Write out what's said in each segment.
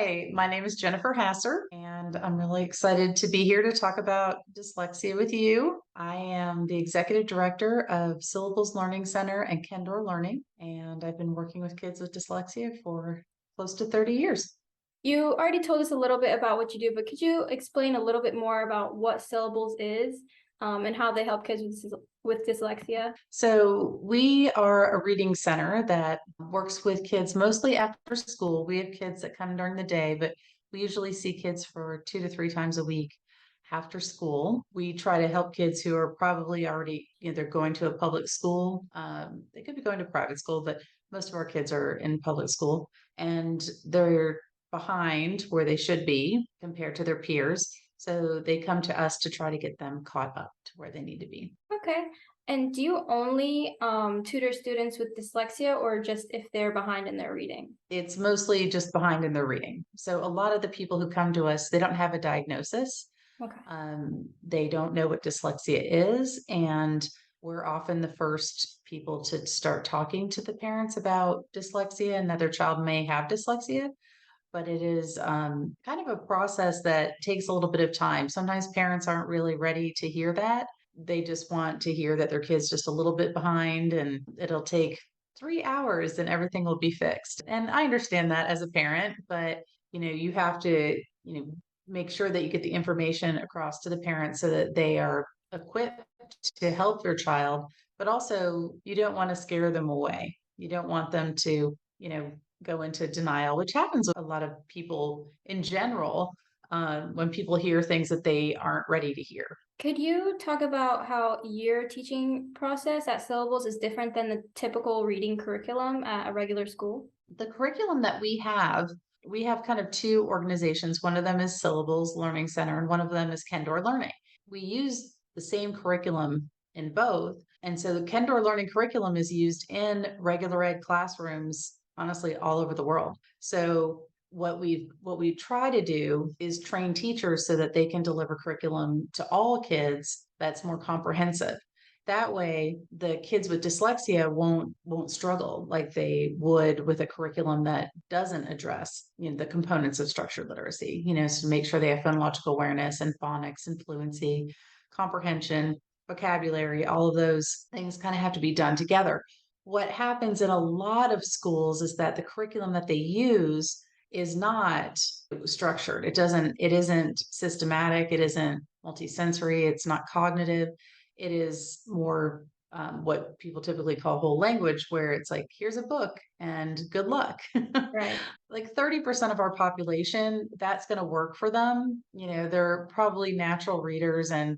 Hi, my name is Jennifer Hasser, and I'm really excited to be here to talk about dyslexia with you. I am the Executive Director of Syllables Learning Center and Kendor Learning, and I've been working with kids with dyslexia for close to 30 years. You already told us a little bit about what you do, but could you explain a little bit more about what syllables is, and how they help kids with dyslexia? So, we are a reading center that works with kids mostly after school. We have kids that come during the day, but we usually see kids for 2 to 3 times a week after school. We try to help kids who are probably already, they're going to a public school. They could be going to private school, but most of our kids are in public school and they're behind where they should be compared to their peers. So they come to us to try to get them caught up to where they need to be. Okay. And do you only tutor students with dyslexia or just if they're behind in their reading? It's mostly just behind in their reading. So a lot of the people who come to us, they don't have a diagnosis. Okay. They don't know what dyslexia is, and we're often the first people to start talking to the parents about dyslexia and that their child may have dyslexia. But it is kind of a process that takes a little bit of time. Sometimes parents aren't really ready to hear that. They just want to hear that their kid's just a little bit behind and it'll take 3 hours and everything will be fixed. And I understand that as a parent, but you have to, make sure that you get the information across to the parents so that they are equipped to help their child, but also you don't want to scare them away. You don't want them to, go into denial, which happens with a lot of people in general when people hear things that they aren't ready to hear. Could you talk about how your teaching process at syllables is different than the typical reading curriculum at a regular school? The curriculum that we have kind of two organizations. One of them is Syllables Learning Center, and one of them is Kendor Learning. We use the same curriculum in both. And so the Kendor Learning curriculum is used in regular ed classrooms, honestly, all over the world. So what we try to do is train teachers so that they can deliver curriculum to all kids that's more comprehensive. That way, the kids with dyslexia won't struggle like they would with a curriculum that doesn't address, the components of structured literacy, so to make sure they have phonological awareness and phonics and fluency, comprehension, vocabulary, all of those things kind of have to be done together. What happens in a lot of schools is that the curriculum that they use is not structured. It isn't systematic, it isn't multisensory, it's not cognitive. It is more what people typically call whole language, where it's like, here's a book and good luck. Right. Like 30% of our population, that's going to work for them. They're probably natural readers, and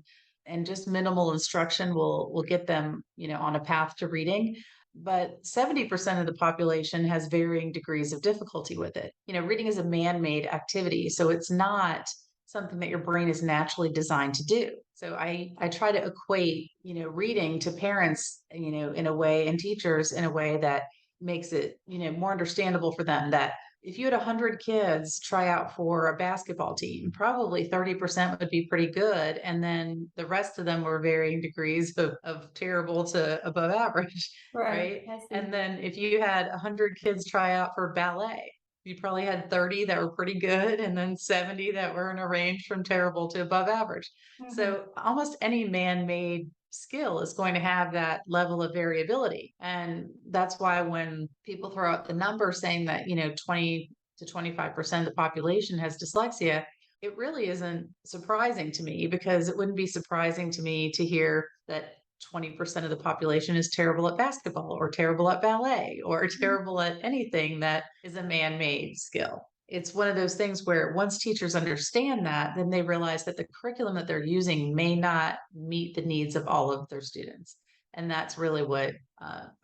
just minimal instruction will get them, on a path to reading. But 70% of the population has varying degrees of difficulty with it. Reading is a man-made activity, so it's not something that your brain is naturally designed to do. So I try to equate, reading to parents, in a way, and teachers in a way that makes it, more understandable for them that if you had 100 kids try out for a basketball team, probably 30% would be pretty good. And then the rest of them were varying degrees of terrible to above average, Right. right? I And see. then if you had 100 kids try out for ballet, you probably had 30 that were pretty good and then 70 that were in a range from terrible to above average. Hmm. So almost any man-made skill is going to have that level of variability. And that's why when people throw out the number saying that, 20 to 25% of the population has dyslexia, it really isn't surprising to me, because it wouldn't be surprising to me to hear that 20% of the population is terrible at basketball or terrible at ballet or terrible at anything that is a man made skill. It's one of those things where once teachers understand that, then they realize that the curriculum that they're using may not meet the needs of all of their students. And that's really what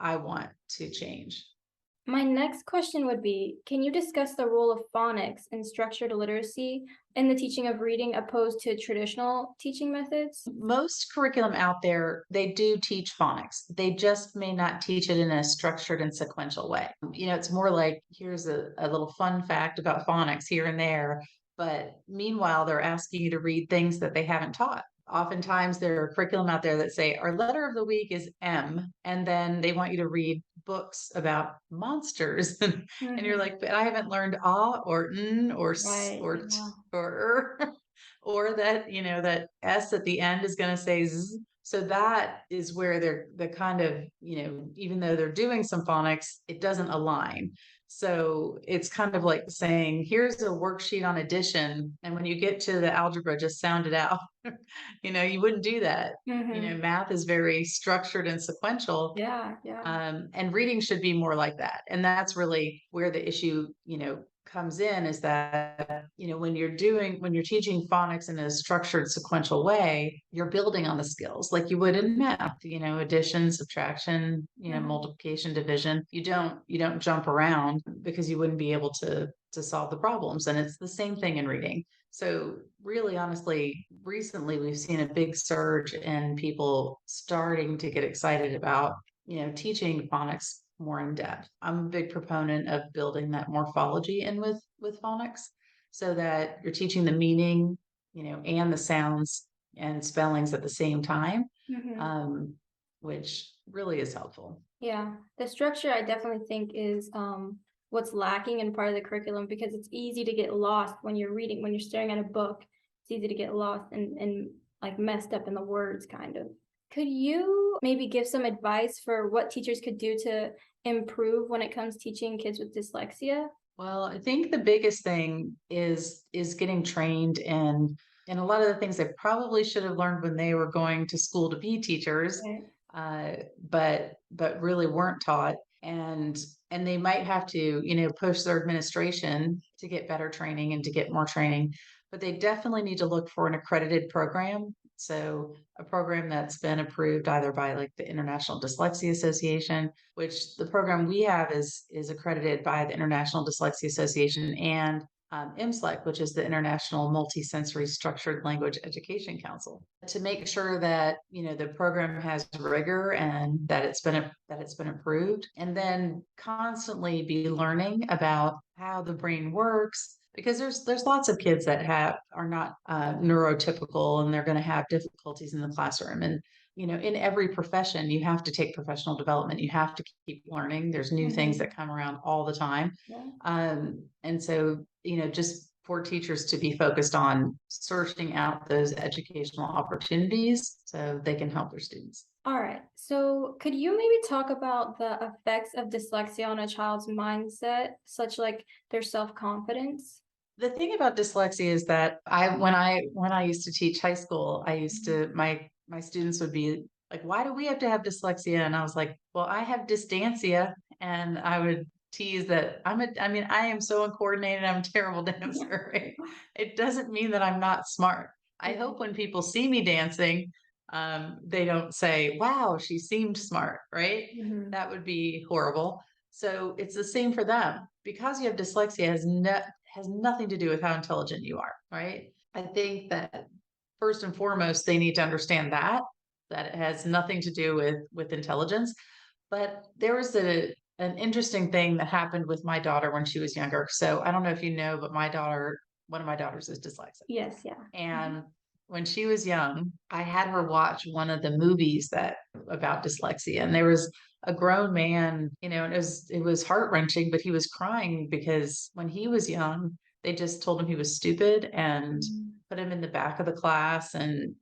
I want to change. My next question would be, can you discuss the role of phonics in structured literacy in the teaching of reading opposed to traditional teaching methods? Most curriculum out there, they do teach phonics. They just may not teach it in a structured and sequential way. It's more like, here's a little fun fact about phonics here and there. But meanwhile, they're asking you to read things that they haven't taught. oftentimes there are curriculum out there that say our letter of the week is M, and then they want you to read books about monsters, and you're Mhm. like, but I haven't learned ah or n or Right, or yeah. or or that that s at the end is going to say z. So that is where they're the kind of even though they're doing some phonics, it doesn't align. So it's kind of like saying, here's a worksheet on addition, and when you get to the algebra, just sound it out. You wouldn't do that. Mhm. Math is very structured and sequential, Yeah, yeah. and reading should be more like that. And that's really where the issue, comes in is that, when you're teaching phonics in a structured sequential way, you're building on the skills like you would in math, addition, subtraction, Mhm. multiplication, division. You don't jump around because you wouldn't be able to solve the problems. And it's the same thing in reading. So, really, honestly, recently we've seen a big surge in people starting to get excited about, teaching phonics more in depth. I'm a big proponent of building that morphology in with phonics so that you're teaching the meaning, and the sounds and spellings at the same time, Mhm. um, which really is helpful. Yeah, the structure I definitely think is what's lacking in part of the curriculum because it's easy to get lost when you're reading, when you're staring at a book. It's easy to get lost and like messed up in the words, kind of. Could you maybe give some advice for what teachers could do to improve when it comes teaching kids with dyslexia? Well, I think the biggest thing is getting trained in a lot of the things they probably should have learned when they were going to school to be teachers, Right. uh, but really weren't taught, and they might have to push their administration to get better training and to get more training, but they definitely need to look for an accredited program. So a program that's been approved either by like the International Dyslexia Association, which the program we have is accredited by the International Dyslexia Association, and IMSLEC, which is the International Multisensory Structured Language Education Council, to make sure that the program has rigor and that it's been approved, and then constantly be learning about how the brain works, because there's lots of kids that are not neurotypical, and they're going to have difficulties in the classroom. And in every profession, you have to take professional development. You have to keep learning. There's new things Mhm. that come around all the time. Yeah. And so, just for teachers to be focused on searching out those educational opportunities so they can help their students. All right. So, could you maybe talk about the effects of dyslexia on a child's mindset, such like their self-confidence? The thing about dyslexia is that when I used to teach high school, I used Mhm. to my students would be like, "Why do we have to have dyslexia?" And I was like, "Well, I have dystantia," and I would tease that I mean, I am so uncoordinated. I'm a terrible dancer. Right? It doesn't mean that I'm not smart. I hope when people see me dancing, they don't say, "Wow, she seemed smart," right? Mhm. That would be horrible. So it's the same for them. Because you have dyslexia has nothing to do with how intelligent you are, right? I think that first and foremost, they need to understand that it has nothing to do with intelligence. But there was an interesting thing that happened with my daughter when she was younger. So I don't know if you know, but one of my daughters is dyslexic. Yes, yeah. Mhm. And when she was young, I had her watch one of the movies that about dyslexia, and there was a grown man, and it was heart-wrenching, but he was crying because when he was young, they just told him he was stupid and Mm. put him in the back of the class, and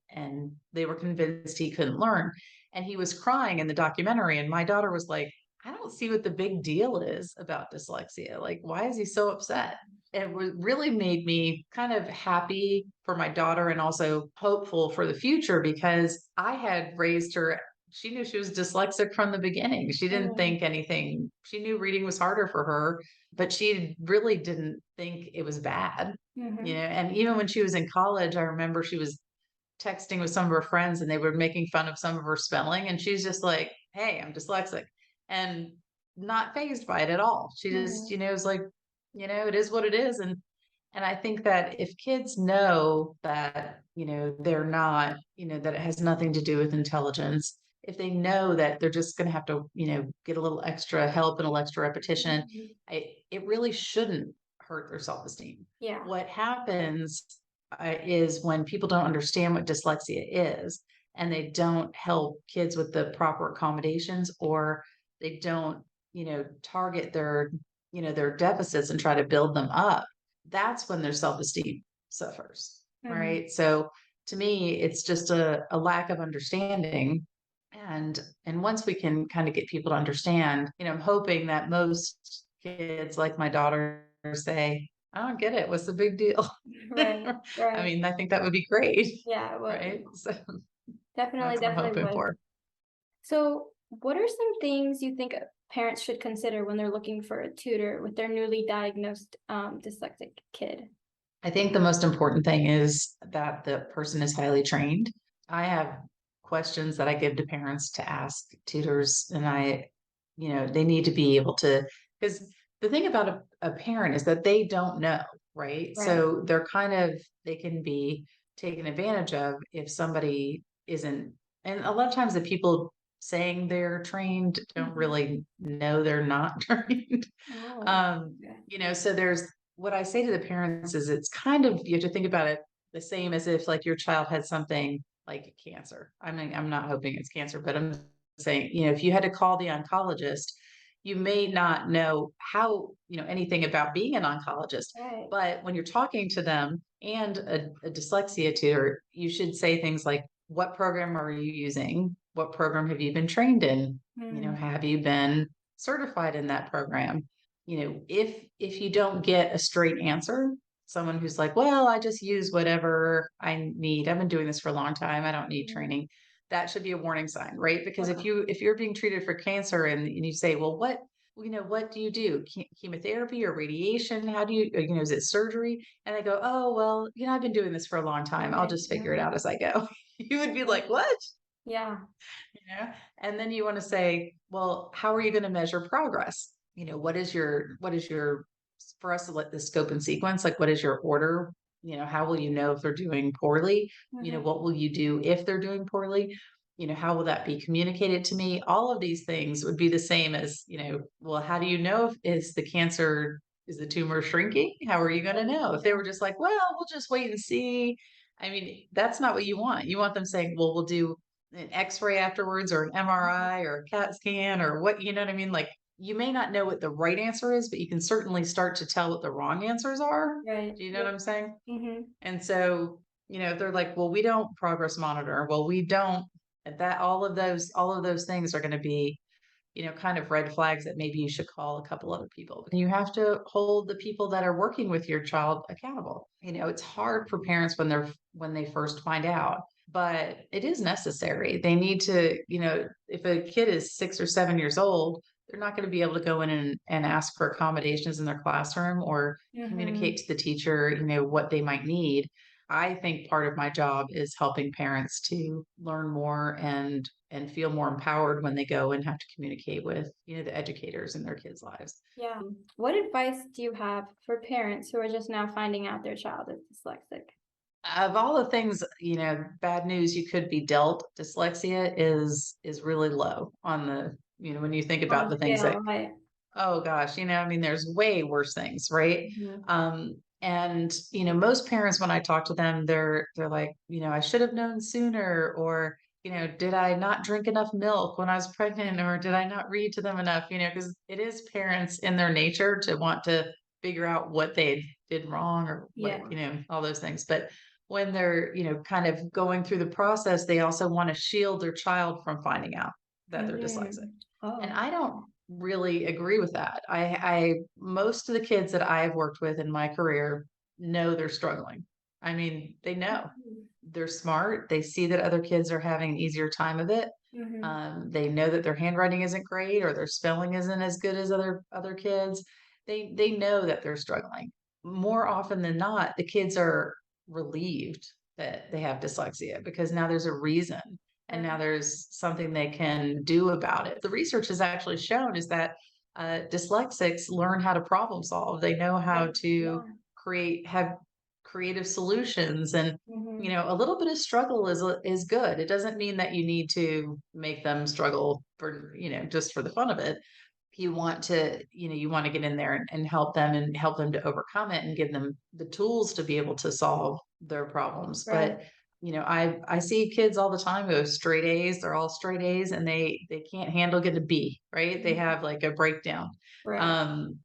they were convinced he couldn't learn. And he was crying in the documentary, and my daughter was like, I don't see what the big deal is about dyslexia. Like, why is he so upset? Really made me kind of happy for my daughter and also hopeful for the future, because I had raised her. She knew she was dyslexic from the beginning. She didn't Mm. think anything. She knew reading was harder for her, but she really didn't think it was bad. Mhm. And even when she was in college, I remember she was texting with some of her friends and they were making fun of some of her spelling, and she's just like, "Hey, I'm dyslexic," and not phased by it at all. She just Mhm. is like, it is what it is. And I think that if kids know that they're not, that it has nothing to do with intelligence, if they know that they're just going to have to get a little extra help and a little extra repetition, Mhm. it really shouldn't hurt their self-esteem. Yeah. What happens, is when people don't understand what dyslexia is and they don't help kids with the proper accommodations, or they don't, target their deficits and try to build them up. That's when their self-esteem suffers, Mhm. right? So to me, it's just a lack of understanding. And once we can kind of get people to understand, I'm hoping that most kids, like my daughter, say, I don't get it. What's the big deal? Right, I right. mean, I think that would be great, Yeah, it would. right? So Definitely, that's what I'm definitely hoping would. for. So, what are some things you think parents should consider when they're looking for a tutor with their newly diagnosed dyslexic kid? I think the most important thing is that the person is highly trained. I have questions that I give to parents to ask tutors, and they need to be able to, because the thing about a parent is that they don't know, right? Right. So they can be taken advantage of if somebody isn't, and a lot of times the people saying they're trained don't Mhm. really know they're not trained. Oh, Um, okay. so there's what I say to the parents is it's kind of, you have to think about it the same as if like your child had something like cancer. I mean, I'm not hoping it's cancer, but I'm saying, if you had to call the oncologist, you may not know how, anything about being an oncologist. Right. But when you're talking to them and a dyslexia tutor, you should say things like, what program are you using? What program have you been trained in? Mm, Have you been certified in that program? If you don't get a straight answer, someone who's like, well, I just use whatever I need. I've been doing this for a long time. I don't need mm, training. That should be a warning sign, right? Because if okay. you're being treated for cancer and you say, well, what do you do? Chemotherapy or radiation? How do is it surgery? And they go, oh, well, I've been doing this for a long time. I'll Right. just figure it Right. out as I go. You would be Okay. like, what? Yeah. And then you want to say, well, how are you going to measure progress? What is your for us to let the scope and sequence, like what is your order? How will you know if they're doing poorly? Hmm. What will you do if they're doing poorly? How will that be communicated to me? All of these things would be the same as, well, how do you know if is the tumor shrinking? How are you going to Right. know? If they Yeah. were just like, well, we'll just wait and see. I mean, that's not what you want. You want them saying, well, we'll do an x-ray afterwards or an Mhm. MRI or a CAT scan or what, you know what I mean? Like you may not know what the right answer is, but you can certainly start to tell what the wrong answers are. Right. Do you know what Yep. I'm saying? Hmm. And so, if they're like, well, we don't progress monitor, well, we don't that all of those things are going to be, kind of red flags that maybe you should call a couple other people. And you have to hold the people that are working with your child accountable. It's hard for parents when they first find out, but it is necessary. They need to, if a kid is 6 or 7 years old, they're not going to be able to go in and ask for accommodations in their classroom or communicate Hmm. to the teacher, what they might need. I think part of my job is helping parents to learn more and feel more empowered when they go and have to communicate with, the educators in their kids' lives. Yeah. What advice do you have for parents who are just now finding out their child is dyslexic? Of all the things, bad news you could be dealt, dyslexia is really low on the, when you think On about the the things that, scale, right? oh gosh, I mean, there's way worse things, right? Hmm. And most parents, when I talk to them, they're like, I should have known sooner, or did I not drink enough milk when I was pregnant, or did I not read to them enough? Because it is parents in their nature to want to figure out what they did wrong or what, Yeah. all those things. But when they're, kind of going through the process, they also want to shield their child from finding out that they're dyslexic. Mm. And Oh. I don't really agree with that. I most of the kids that I've worked with in my career know they're struggling. I mean, they know they're smart. They see that other kids are having an easier time of it. Mm-hmm. They know that their handwriting isn't great or their spelling isn't as good as other kids. They know that they're struggling. More often than not, the kids are relieved that they have dyslexia because now there's a reason and now Right. there's something they can do about it. The research has actually shown is that dyslexics learn how to problem solve. They know how Right. to Yeah. have creative solutions, and Mm-hmm. a little bit of struggle is good. It doesn't mean that you need to make them struggle for just for the fun of it. you want to, you want to get in there and help them to overcome it and give them the tools to be able to solve their problems. Right. But I see kids all the time who have straight A's. They're all straight A's, and they can't handle getting a B, right? They Mhm. have like a breakdown. Right. And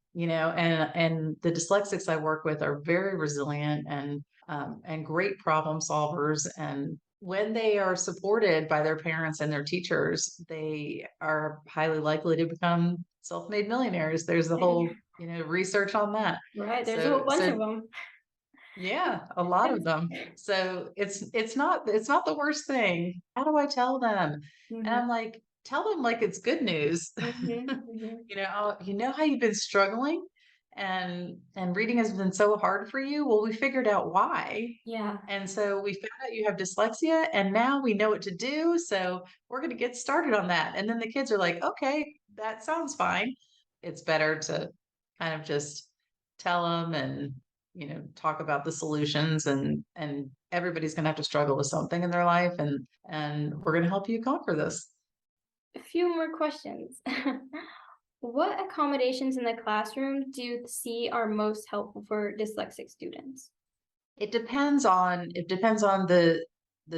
the dyslexics I work with are very resilient and great problem solvers. And when they are supported by their parents and their teachers, they are highly likely to become self-made millionaires. There's a whole, research on that. Right. There's a So, whole bunch so of them. yeah, a lot of them. So it's not the worst thing. How do I tell them? And Mhm. I'm like, tell them like it's good news. Mhm. Mhm. You know how you've been struggling and reading has been so hard for you? Well, we figured out why. Yeah. And so we found out you have dyslexia and now we know what to do. So we're going to get started on that. And then the kids are like, okay, that sounds fine. It's better to kind of just tell them and talk about the solutions, and everybody's going to have to struggle with something in their life, and we're going to help you conquer this. A few more questions. What accommodations in the classroom do you see are most helpful for dyslexic students? It depends on the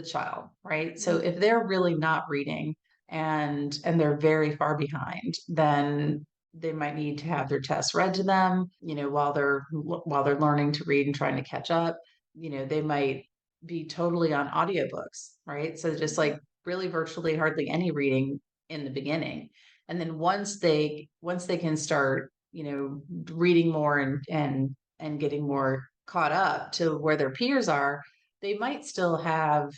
child, right? So Mhm. if they're really not reading and they're very far behind, then they might need to have their tests read to them, while they're learning to read and trying to catch up. They might be totally on audiobooks, right? So just like really virtually hardly any reading in the beginning. And then once they can start, reading more and getting more caught up to where their peers are, they might still have,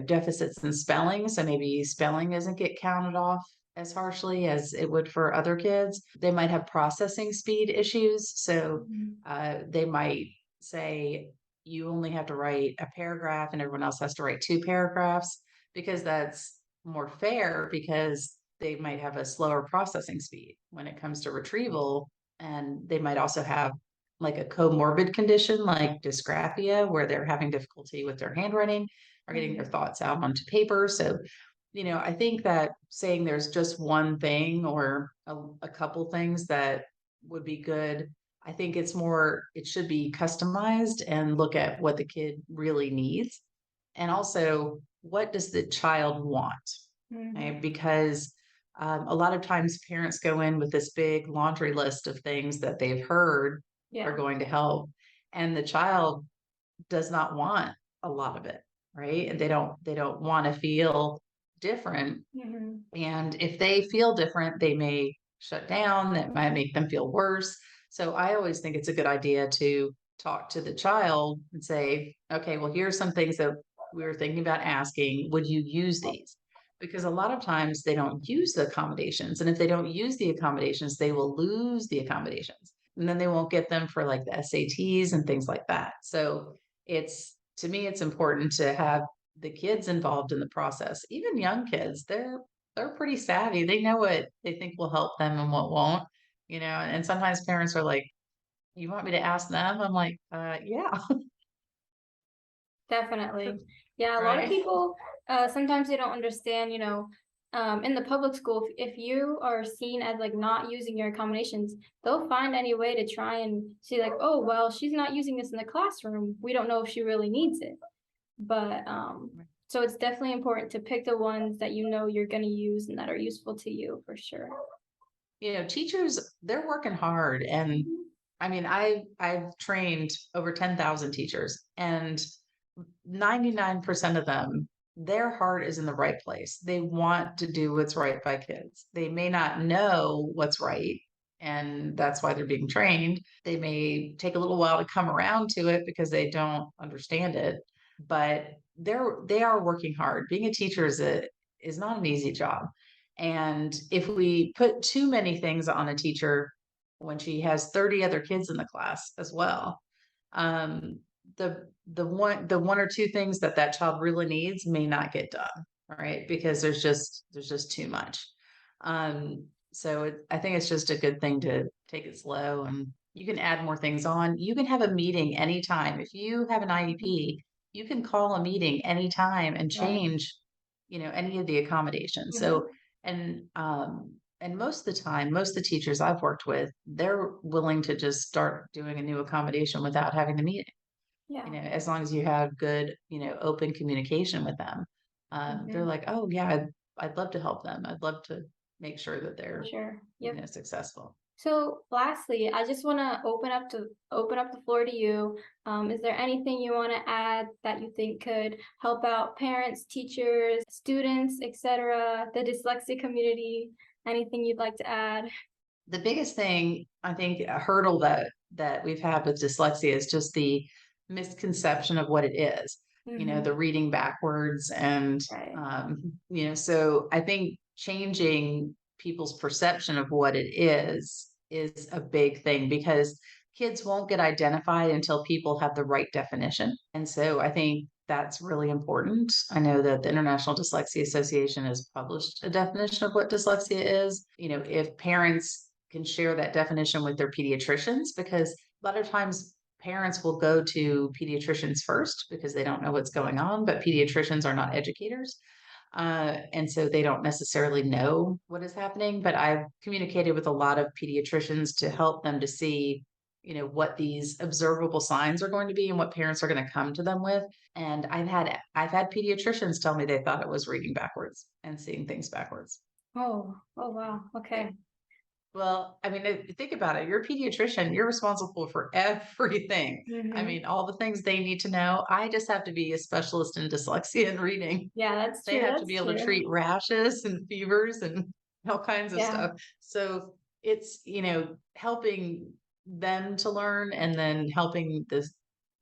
deficits in spelling. So maybe spelling doesn't get counted off as harshly as it would for other kids. They might have processing speed issues. So Mhm. they might say, you only have to write a paragraph and everyone else has to write two paragraphs, because that's more fair, because they might have a slower processing speed when it comes to retrieval. And they might also have like a comorbid condition like dysgraphia, where they're having difficulty with their handwriting or getting their Mhm. thoughts out onto paper. So, I think that saying there's just one thing or a couple things that would be good, I think it should be customized and look at what the kid really needs. And also, what does the child want? Mhm. Right? Because a lot of times parents go in with this big laundry list of things that they've heard are Yeah. going to help, and the child does not want a lot of it, right? And they don't want to feel different. Mhm. And if they feel different, they may shut down. That might make them feel worse. So I always think it's a good idea to talk to the child and say, okay, well, here's some things that we were thinking about asking. Would you use these? Because a lot of times they don't use the accommodations. And if they don't use the accommodations, they will lose the accommodations. And then they won't get them for like the SATs and things like that. So to me, it's important to have the kids involved in the process. Even young kids, they're pretty savvy. They know what they think will help them and what won't, and sometimes parents are like, you want me to ask them? I'm like, yeah. Definitely. Yeah, a lot of Right. people sometimes they don't understand, in the public school, if you are seen as like not using your accommodations, they'll find any way to try and see like, oh, well, she's not using this in the classroom. We don't know if she really needs it. But so it's definitely important to pick the ones that you know you're going to use and that are useful to you for sure. Teachers, they're working hard. And Mhm. I mean, I've trained over 10,000 teachers, and 99% of them, their heart is in the right place. They want to do what's right by kids. They may not know what's right, and that's why they're being trained. They may take a little while to come around to it because they don't understand it, but they are working hard. Being a teacher is not an easy job. And if we put too many things on a teacher when she has 30 other kids in the class as well, um, the one or two things that child really needs may not get done, right? Because there's just too much. So I think it's just a good thing to take it slow, and you can add more things on. You can have a meeting anytime. If you have an IEP, you can call a meeting anytime and Right. change, any of the accommodations. Mhm. So, and and most of the time, most of the teachers I've worked with, they're willing to just start doing a new accommodation without having the meeting. Yeah. As long as you have good, open communication with them. They're Hmm. like, oh yeah, I'd love to help them. I'd love to make sure that For they're, sure. Yep. successful. So lastly, I just want to open up the floor to you. Is there anything you want to add that you think could help out parents, teachers, students, etc., the dyslexic community? Anything you'd like to add? The biggest thing, I think, a hurdle that we've had with dyslexia is just the misconception of what it is. Mm-hmm. The reading backwards, and Right. so I think changing people's perception of what it is a big thing, because kids won't get identified until people have the right definition. And so I think that's really important. I know that the International Dyslexia Association has published a definition of what dyslexia is. If parents can share that definition with their pediatricians, because a lot of times parents will go to pediatricians first because they don't know what's going on, but pediatricians are not educators. And so they don't necessarily know what is happening. But I've communicated with a lot of pediatricians to help them to see, what these observable signs are going to be and what parents are going to come to them with. And I've had pediatricians tell me they thought it was reading backwards and seeing things backwards. Oh, oh wow. Okay. Well, I mean, think about it. You're a pediatrician. You're responsible for everything. I Mm-hmm. mean, all the things they need to know. I just have to be a specialist in dyslexia and reading. Yeah, that's They true. have to be That's able to true. treat rashes and fevers and all kinds of Yeah. stuff. So it's, helping them to learn, and then helping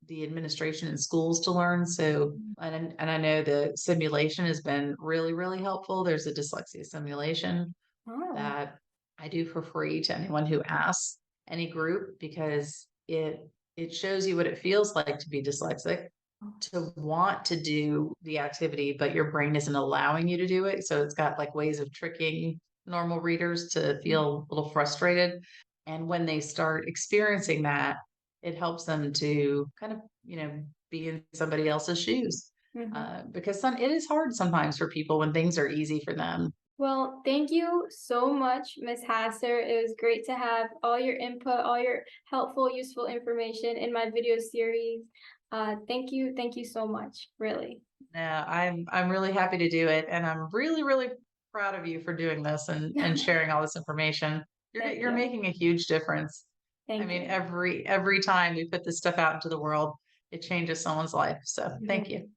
the administration in schools to learn. So, and I know the simulation has been really, really helpful. There's a dyslexia simulation Oh. that I do for free to anyone who asks, any group, because it shows you what it feels like to be dyslexic, to want to do the activity, but your brain isn't allowing you to do it. So it's got like ways of tricking normal readers to feel a little frustrated. And when they start experiencing that, it helps them to kind of, be in somebody else's shoes. Mm-hmm. Because it is hard sometimes for people when things are easy for them. Well, thank you so much, Miss Hasser. It was great to have all your input, all your helpful, useful information in my video series. Thank you so much, really. Yeah, I'm really happy to do it, and I'm really, really proud of you for doing this and sharing all this information. Thank You're you. making a huge difference. I Thank mean, you. every time we put this stuff out into the world, it changes someone's life. So thank Mhm. you.